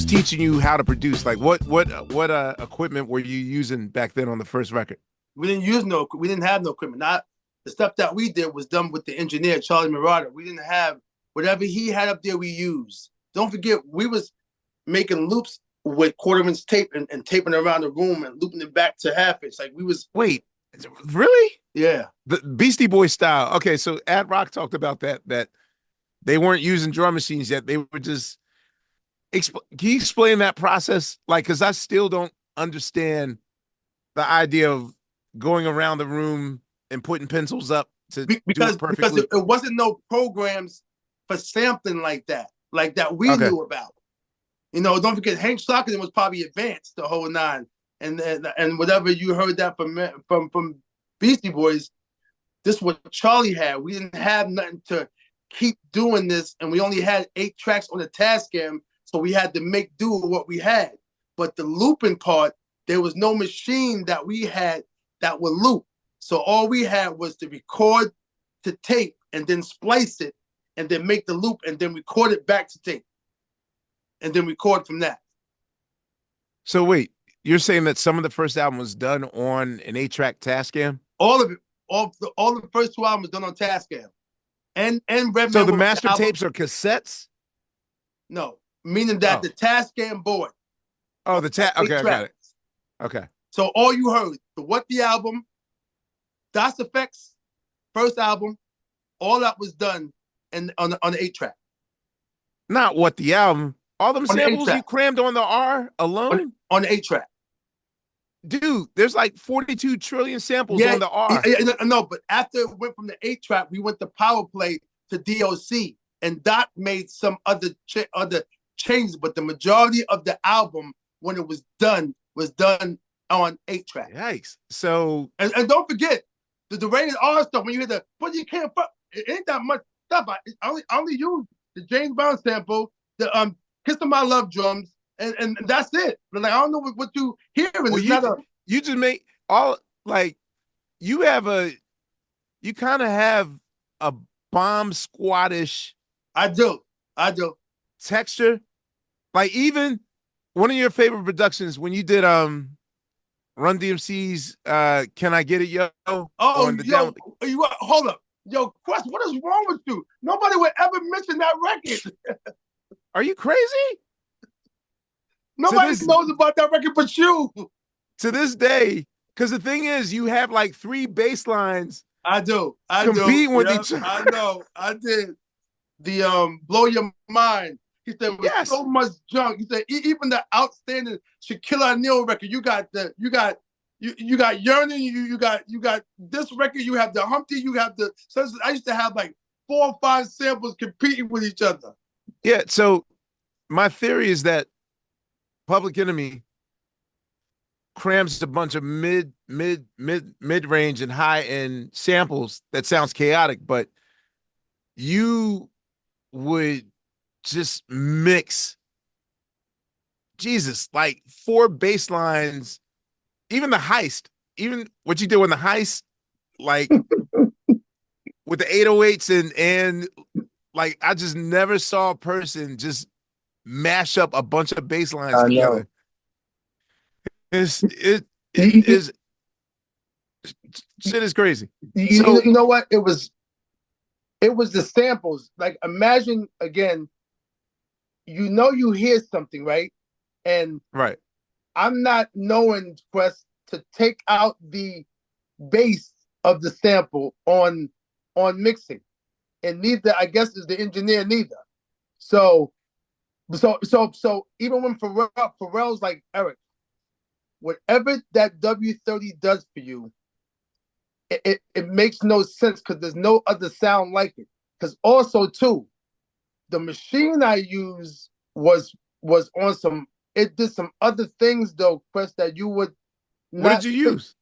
teaching you how to produce? Like what equipment were you using back then on the first record? We didn't have no equipment. Not the stuff that we did was done with the engineer, Charlie Murata. We didn't have whatever he had up there, we used. Don't forget, we was making loops with quarter-inch tape and taping it around the room and looping it back to half-inch. Like we was. Wait, really? Yeah. The Beastie Boy style. Okay, so Ad Rock talked about that they weren't using drum machines yet. They were just. Can you explain that process? Like, because I still don't understand the idea of going around the room and putting pencils up to because it wasn't no programs for sampling like that we knew about. You know, don't forget Hank Stockton was probably advanced the whole nine, and whatever you heard that from Beastie Boys, this is what Charlie had. We didn't have nothing to keep doing this, and we only had 8 tracks on the Tascam, so we had to make do with what we had. But the looping part, there was no machine that we had that would loop. So all we had was to record to tape and then splice it and then make the loop and then record it back to tape and then record from that. So wait, you're saying that some of the first album was done on an 8-track Tascam? All of it. All the first 2 albums done on Tascam. And Redman. So the master tapes are cassettes? No, meaning that the Tascam board. Oh, okay, I got it. Okay. So all you heard, the album, Das Effects, first album, all that was done on the 8-track. Not what the album. All them samples you crammed on the R alone? On the 8-track. Dude, there's like 42 trillion samples on the R. No, but after it went from the 8-track, we went to Power Play to DOC, and Doc made some other changes, but the majority of the album, when it was done on 8-track. Yikes. So and don't forget the rated R stuff. When you hear but you can't it ain't that much stuff. I only use the James Brown sample, the Kiss of My Love drums, and that's it. But like I don't know what you hearing. Well, you just make all like you kind of have a bomb squattish. I do texture. Like even one of your favorite productions when you did Run DMC's Can I Get It, Yo? Oh, hold up. Yo, Quest, what is wrong with you? Nobody would ever mention that record. Are you crazy? Nobody knows about that record but you. To this day, because the thing is, you have like 3 bass lines. I do. Compete with each other. I know. I did. The Blow Your Mind. He said with so much junk. He said even the outstanding Shaquille O'Neal record. You got Yearning. You got this record. You have the Humpty. You have the. So I used to have like 4 or 5 samples competing with each other. Yeah. So my theory is that Public Enemy crams a bunch of mid-range and high-end samples that sounds chaotic, but you would just mix like 4 bass lines, even the heist, even what you did with the heist, like with the 808s and like I just never saw a person just mash up a bunch of bass lines together. It is shit is crazy. You know what? It was the samples. Like imagine again, you hear something, right? And right. I'm not knowing Quest to take out the bass of the sample on mixing. And neither, I guess, is the engineer neither. So even when Pharrell's like, Eric, whatever that W-30 does for you, it makes no sense because there's no other sound like it. Because also too, the machine I used was on it did some other things though, Quest, that you would not. What did you use?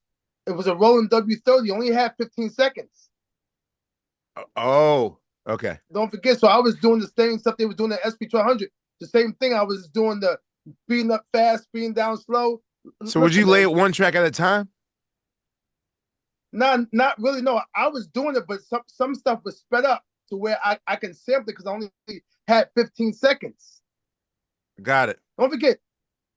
It was a Roland W-30, only had 15 seconds. Oh, okay. Don't forget, so I was doing the same stuff they were doing at SP1200. The same thing, I was doing the speeding up fast, speeding down slow. So would you lay it 1 track at a time? Not really, no. I was doing it, but some stuff was sped up to where I can sample it because I only had 15 seconds. Got it. Don't forget,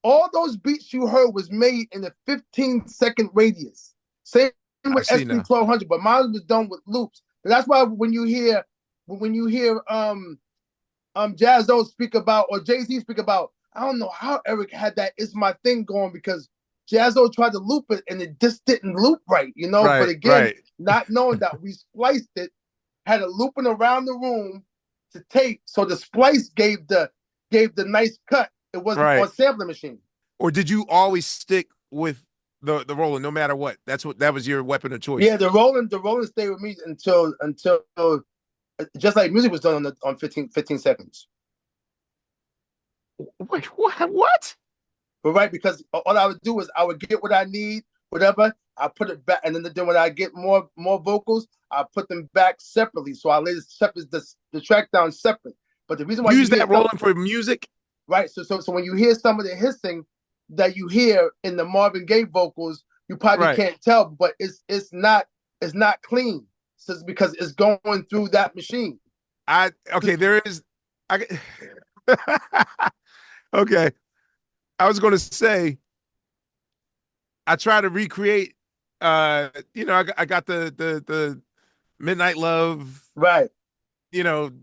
all those beats you heard was made in a 15-second radius. Same I with see SP now. 1200, but mine was done with loops. But that's why when you hear Jazzo speak about, or Jay-Z speak about, I don't know how Eric had that "Is My Thing" going, because Jazzo tried to loop it and it just didn't loop right, you know. But Right, again, right, not knowing that we spliced it, had it looping around the room to tape, so the splice gave the nice cut. It wasn't right. on sampling machine. Or did you always stick with the Roland no matter what? That was your weapon of choice. Yeah, the Roland stayed with me until just like music was done on 15 seconds. Wait, what? But right, because all I would do is I would get what I need, whatever, I put it back, and then when I get more vocals, I put them back separately. So I lay the track down separate. But the reason why Use that Roland for music, right? So when you hear some of the hissing that you hear in the Marvin Gaye vocals, you probably can't tell, but it's not clean. So it's because it's going through that machine. there is. Okay. I was going to say, I try to recreate. I got the Midnight Love, right?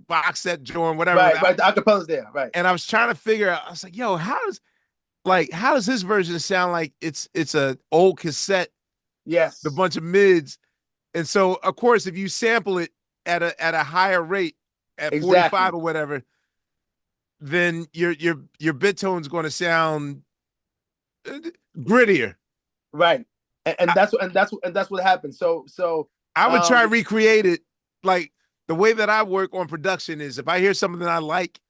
Box set joint, whatever. Right. The acapellas there, right? And I was trying to figure out. I was like, yo, how does this version sound like it's a old cassette? Yes, the bunch of mids, and so of course, if you sample it at a higher rate at 45 or whatever, then your bit tone is going to sound grittier, right? And that's what happened. So I would try to recreate it. Like the way that I work on production is, if I hear something that I like,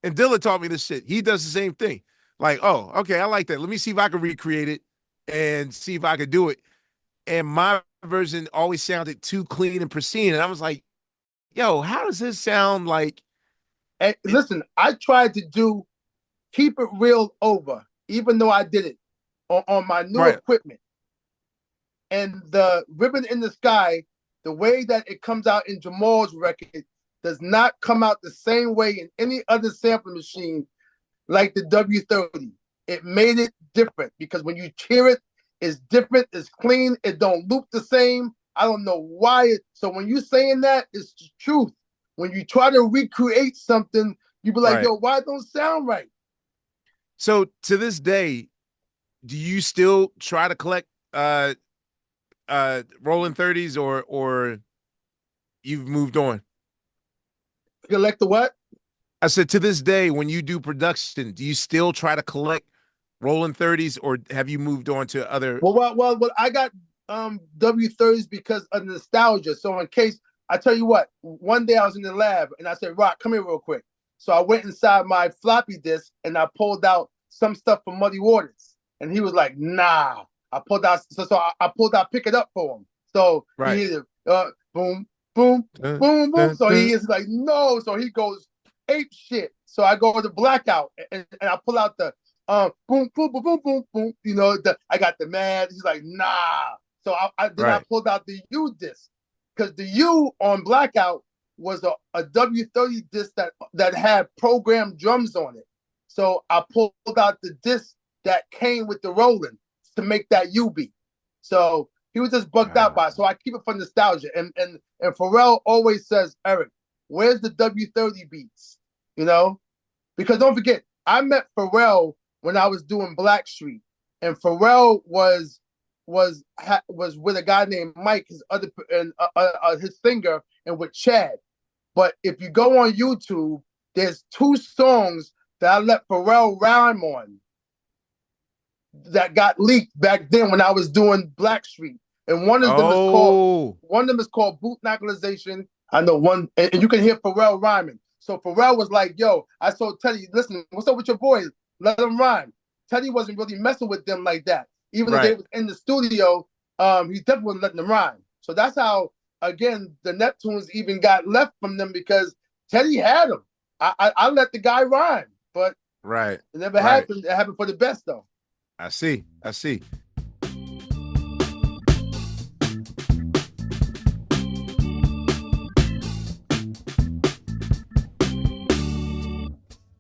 and Dilla taught me this shit, he does the same thing. Like, oh, okay, I like that. Let me see if I can recreate it and see if I could do it. And my version always sounded too clean and pristine, and I was like, yo, how does this sound like? And listen, I tried to keep it real over, even though I did it on my new equipment. And the Ribbon in the Sky, the way that it comes out in Jamal's record, does not come out the same way in any other sampling machine like the W-30. It made it different because when you hear it, it's different, it's clean, it don't loop the same. I don't know why. So when you saying that, it's the truth. When you try to recreate something, you be like, yo, why it don't sound right? So to this day, do you still try to collect Roland 30s, or you've moved on? Collect the what? I said, to this day, when you do production, do you still try to collect Roland 30s, or have you moved on to other? Well, I got W-30s because of nostalgia. So in case, I tell you what, one day I was in the lab and I said, Rock, come here real quick. So I went inside my floppy disk and I pulled out some stuff from Muddy Waters. And he was like, nah. I pulled out, I pulled out Pick It Up for him. So he boom, boom, boom, boom. So he is like, no. So he goes ape shit. So I go to Blackout and I pull out the boom, boom, boom, boom, boom, boom. I got the mad. He's like, nah. So I pulled out the U disc, because the U on Blackout was a W-30 disc that had programmed drums on it. So I pulled out the disc that came with the Roland to make that U beat. So he was just bugged out by it. So I keep it for nostalgia. And Pharrell always says, Eric, where's the W-30 beats? Because don't forget, I met Pharrell when I was doing Blackstreet, and Pharrell was with a guy named Mike, his other his singer, and with Chad. But if you go on YouTube, there's 2 songs that I let Pharrell rhyme on that got leaked back then when I was doing Blackstreet, and one of them is called Boot Knuckleization. I know one, and you can hear Pharrell rhyming. So Pharrell was like, yo, I told Teddy, listen, what's up with your boys? Let them rhyme. Teddy wasn't really messing with them like that. Even though they was in the studio, he definitely wasn't letting them rhyme. So that's how, again, the Neptunes even got left from them, because Teddy had them. I let the guy rhyme, but it never happened. It happened for the best, though. I see.